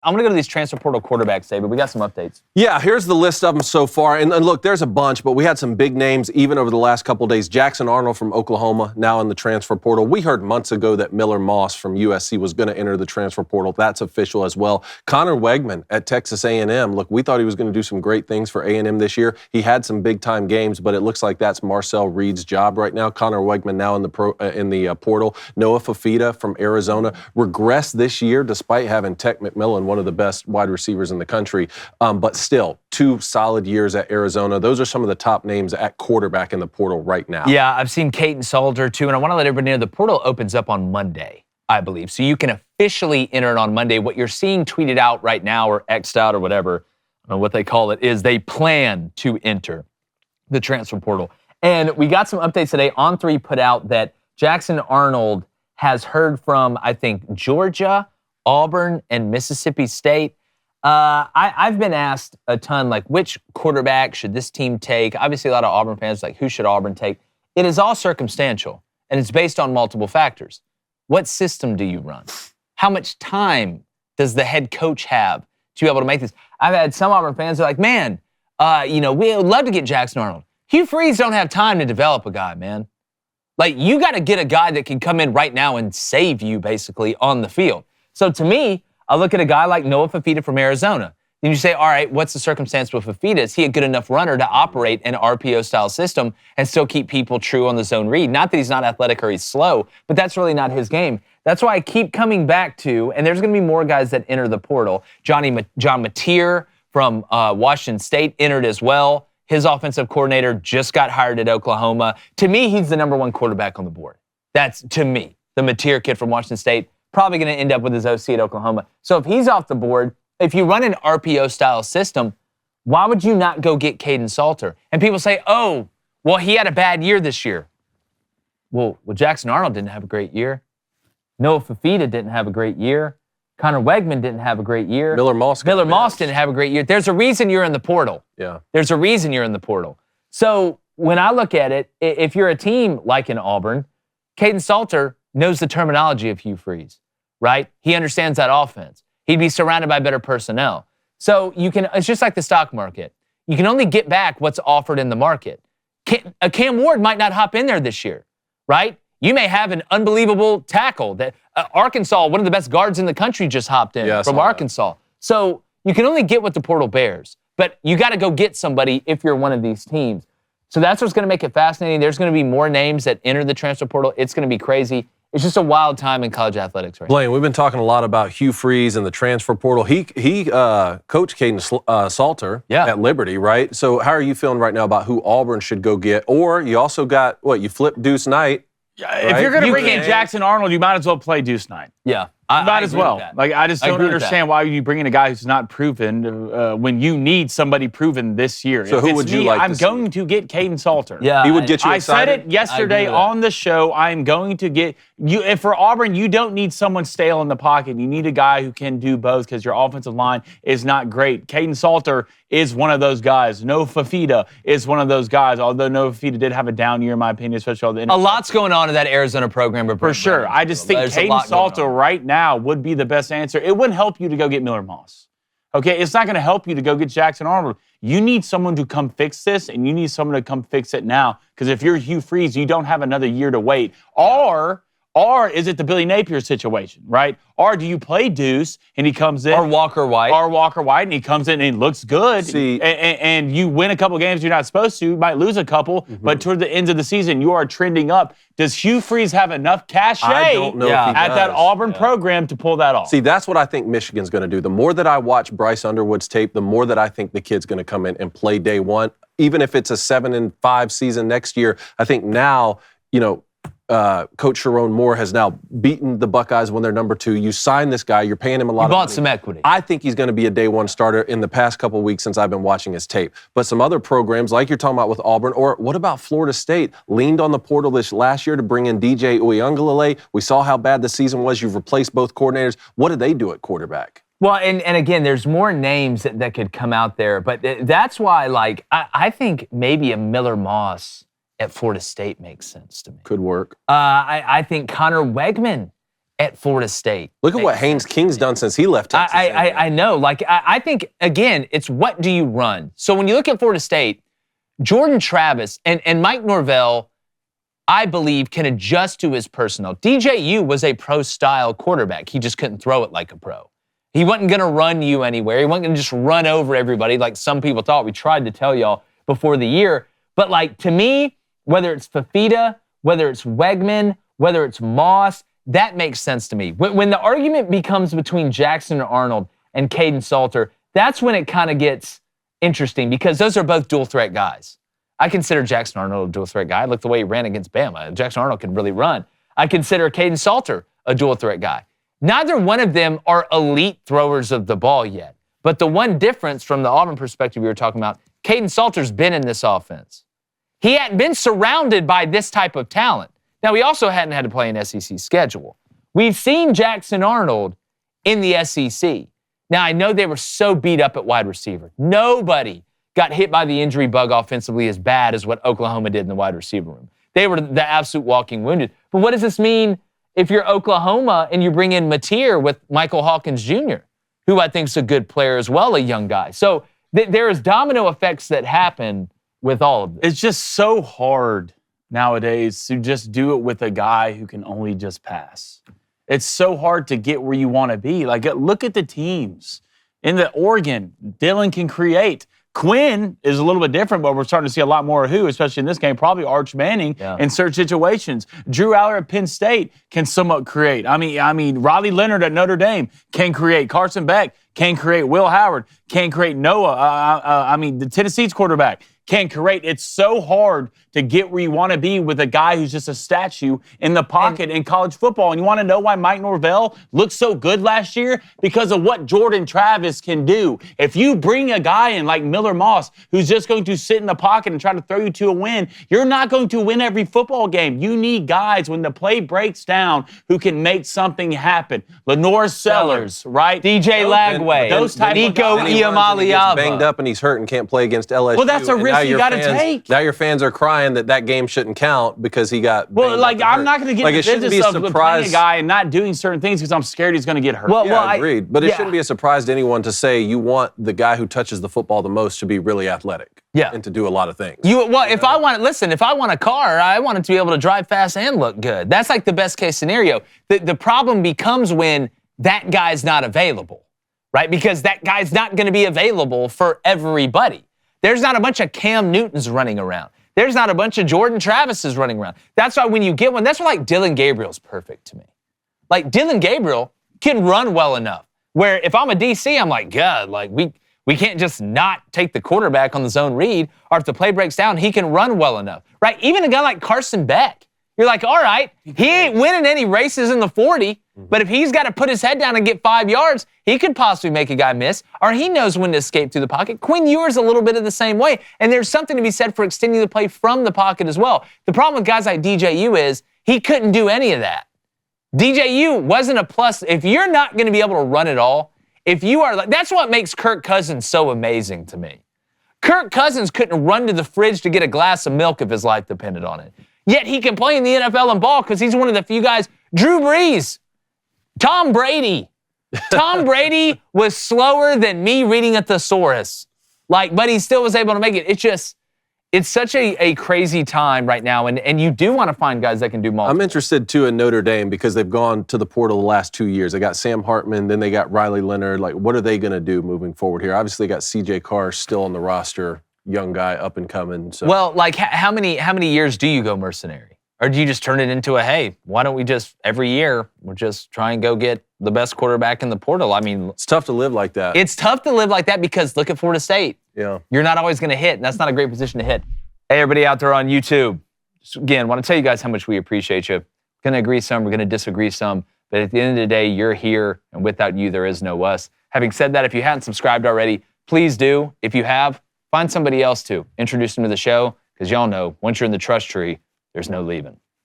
I'm going to go to these transfer portal quarterbacks, David. We got some updates. Yeah, here's the list of them so far. And look, there's a bunch, but we had some big names even over the last couple of days. Jackson Arnold from Oklahoma, now in the transfer portal. We heard months ago that Miller Moss from USC was going to enter the transfer portal. That's official as well. Connor Wegman at Texas A&M. Look, we thought he was going to do some great things for A&M this year. He had some big-time games, but it looks like that's Marcel Reed's job right now. Connor Wegman now in the portal. Noah Fafita from Arizona regressed this year despite having Tech McMillan, one of the best wide receivers in the country. But still, 2 solid years at Arizona. Those are some of the top names at quarterback in the portal right now. Yeah, I've seen Caden Salter too, and I want to let everybody know the portal opens up on Monday, I believe. So you can officially enter it on Monday. What you're seeing tweeted out right now or X'd out or whatever, I don't know what they call it, is they plan to enter the transfer portal. And we got some updates today. On3 put out that Jackson Arnold has heard from, I think, Georgia, Auburn, and Mississippi State. I've been asked a ton, like, which quarterback should this team take? Obviously, a lot of Auburn fans like, who should Auburn take? It is all circumstantial, and it's based on multiple factors. What system do you run? How much time does the head coach have to be able to make this? I've had some Auburn fans that are like, man, we would love to get Jackson Arnold. Hugh Freeze don't have time to develop a guy, man. Like, you got to get a guy that can come in right now and save you, basically, on the field. So to me, I look at a guy like Noah Fafita from Arizona. Then you say, all right, what's the circumstance with Fafita? Is he a good enough runner to operate an RPO-style system and still keep people true on the zone read? Not that he's not athletic or he's slow, but that's really not his game. That's why I keep coming back to, and there's going to be more guys that enter the portal. John Mateer from Washington State entered as well. His offensive coordinator just got hired at Oklahoma. To me, he's the number 1 quarterback on the board. That's, to me, the Mateer kid from Washington State. Probably going to end up with his OC at Oklahoma. So if he's off the board, if you run an RPO-style system, why would you not go get Caden Salter? And people say, oh, well, he had a bad year this year. Well, Jackson Arnold didn't have a great year. Noah Fafita didn't have a great year. Connor Wegman didn't have a great year. Miller Moss didn't have a great year. There's a reason you're in the portal. Yeah. There's a reason you're in the portal. So when I look at it, if you're a team like in Auburn, Caden Salter knows the terminology of Hugh Freeze, right? He understands that offense. He'd be surrounded by better personnel. So it's just like the stock market. You can only get back what's offered in the market. Cam Ward might not hop in there this year, right? You may have an unbelievable tackle that Arkansas, one of the best guards in the country, just hopped in from Arkansas. So you can only get what the portal bears, but you got to go get somebody if you're one of these teams. So that's what's going to make it fascinating. There's going to be more names that enter the transfer portal. It's going to be crazy. It's just a wild time in college athletics right now. Blaine, we've been talking a lot about Hugh Freeze and the transfer portal. He coached Caden Salter at Liberty, right? So how are you feeling right now about who Auburn should go get? Or you also got, you flipped Deuce Knight. Right? If you're going to bring in Jackson Arnold, you might as well play Deuce Knight. Yeah. Might as well. Like, I just don't understand why you bring in a guy who's not proven when you need somebody proven this year. So who would you like to see? I'm going to get Caden Salter. Yeah, he would get you excited. I said it yesterday on the show. I'm going to get you. If for Auburn, you don't need someone stale in the pocket. You need a guy who can do both because your offensive line is not great. Caden Salter is one of those guys. Noah Fafita is one of those guys, although Noah Fafita did have a down year, in my opinion, especially all the A lot's going on in that Arizona program. For sure. I just think Caden Salter right now would be the best answer. It wouldn't help you to go get Miller Moss. Okay? It's not going to help you to go get Jackson Arnold. You need someone to come fix this, and you need someone to come fix it now. Because if you're Hugh Freeze, you don't have another year to wait. Or is it the Billy Napier situation, right? Or do you play Deuce and he comes in? Or Walker White. And he comes in and he looks good. And you win a couple games you're not supposed to. You might lose a couple, but toward the end of the season, you are trending up. Does Hugh Freeze have enough cachet at that Auburn program to pull that off? See, that's what I think Michigan's going to do. The more that I watch Bryce Underwood's tape, the more that I think the kid's going to come in and play day one. Even if it's a 7-5 season next year, I think now, Coach Sharon Moore has now beaten the Buckeyes when they're number 2. You sign this guy. You're paying him a lot of money. You bought some equity. I think he's going to be a day one starter in the past couple of weeks since I've been watching his tape. But some other programs, like you're talking about with Auburn, or what about Florida State, leaned on the portal this last year to bring in DJ Uiagalelei. We saw how bad the season was. You've replaced both coordinators. What did they do at quarterback? Well, and again, there's more names that could come out there. But that's why, I think maybe a Miller Moss at Florida State makes sense to me. Could work. I think Connor Wegman at Florida State. Look at what Haynes King's done since he left Texas. I know. Like, I think, again, it's what do you run? So when you look at Florida State, Jordan Travis and Mike Norvell, I believe, can adjust to his personnel. DJU was a pro-style quarterback. He just couldn't throw it like a pro. He wasn't going to run you anywhere. He wasn't going to just run over everybody like some people thought. We tried to tell y'all before the year. But, like, to me, whether it's Fafita, whether it's Wegman, whether it's Moss, that makes sense to me. When the argument becomes between Jackson Arnold and Caden Salter, that's when it kind of gets interesting because those are both dual-threat guys. I consider Jackson Arnold a dual-threat guy. Look the way he ran against Bama. Jackson Arnold can really run. I consider Caden Salter a dual-threat guy. Neither one of them are elite throwers of the ball yet. But the one difference from the Auburn perspective we were talking about, Caden Salter's been in this offense. He hadn't been surrounded by this type of talent. Now, we also hadn't had to play an SEC schedule. We've seen Jackson Arnold in the SEC. Now, I know they were so beat up at wide receiver. Nobody got hit by the injury bug offensively as bad as what Oklahoma did in the wide receiver room. They were the absolute walking wounded. But what does this mean if you're Oklahoma and you bring in Mateer with Michael Hawkins Jr., who I think is a good player as well, a young guy? So there is domino effects that happen with all of this. It's just so hard nowadays to just do it with a guy who can only just pass. It's so hard to get where you want to be. Like, look at the teams. In the Oregon, Dylan can create. Quinn is a little bit different, but we're starting to see a lot more of who, especially in this game, probably Arch Manning in certain situations. Drew Aller at Penn State can somewhat create. I mean, Riley Leonard at Notre Dame can create. Carson Beck can create. Will Howard can create. Noah, the Tennessee's quarterback can create. It's so hard to get where you want to be with a guy who's just a statue in the pocket in college football. And you want to know why Mike Norvell looked so good last year? Because of what Jordan Travis can do. If you bring a guy in like Miller Moss, who's just going to sit in the pocket and try to throw you to a win, you're not going to win every football game. You need guys when the play breaks down who can make something happen. Lenore Sellers, right? DJ Lagway, those type Nico of guys. Iamaleava. Banged up and he's hurt and can't play against LSU. Well, that's a risk you got to take. Now your fans are crying that game shouldn't count because he got. Well, like I'm not going to get in the business of playing a guy and not doing certain things because I'm scared he's going to get hurt. I agreed. But it shouldn't be a surprise to anyone to say you want the guy who touches the football the most to be really athletic. Yeah. And to do a lot of things. If I want a car, I want it to be able to drive fast and look good. That's like the best case scenario. The problem becomes when that guy's not available, right? Because that guy's not going to be available for everybody. There's not a bunch of Cam Newtons running around. There's not a bunch of Jordan Travises running around. That's why when you get one, that's why like Dylan Gabriel's perfect to me. Like Dylan Gabriel can run well enough where if I'm a DC, I'm like, God, like we can't just not take the quarterback on the zone read, or if the play breaks down, he can run well enough, right? Even a guy like Carson Beck, you're like, all right, he ain't winning any races in the 40, but if he's got to put his head down and get 5 yards, he could possibly make a guy miss, or he knows when to escape through the pocket. Quinn Ewers a little bit of the same way, and there's something to be said for extending the play from the pocket as well. The problem with guys like DJU is he couldn't do any of that. DJU wasn't a plus. If you're not going to be able to run it all, if you are, that's what makes Kirk Cousins so amazing to me. Kirk Cousins couldn't run to the fridge to get a glass of milk if his life depended on it. Yet he can play in the NFL and ball because he's one of the few guys. Drew Brees, Tom Brady. Tom Brady was slower than me reading a thesaurus. But he still was able to make it. It's such a crazy time right now, and you do want to find guys that can do multiple. I'm interested, too, in Notre Dame because they've gone to the portal the last 2 years. They got Sam Hartman, then they got Riley Leonard. Like, what are they going to do moving forward here? Obviously, they got C.J. Carr still on the roster, young guy, up and coming. So. Well, like, how many years do you go mercenary? Or do you just turn it into hey, why don't we just, every year, we'll just try and go get the best quarterback in the portal? I mean, it's tough to live like that. It's tough to live like that because look at Florida State. Yeah. You're not always going to hit, and that's not a great position to hit. Hey, everybody out there on YouTube. Just, again, want to tell you guys how much we appreciate you. Going to agree some, we're going to disagree some, but at the end of the day, you're here, and without you, there is no us. Having said that, if you haven't subscribed already, please do. If you have, find somebody else to introduce them to the show, because y'all know, once you're in the trust tree, there's no leaving.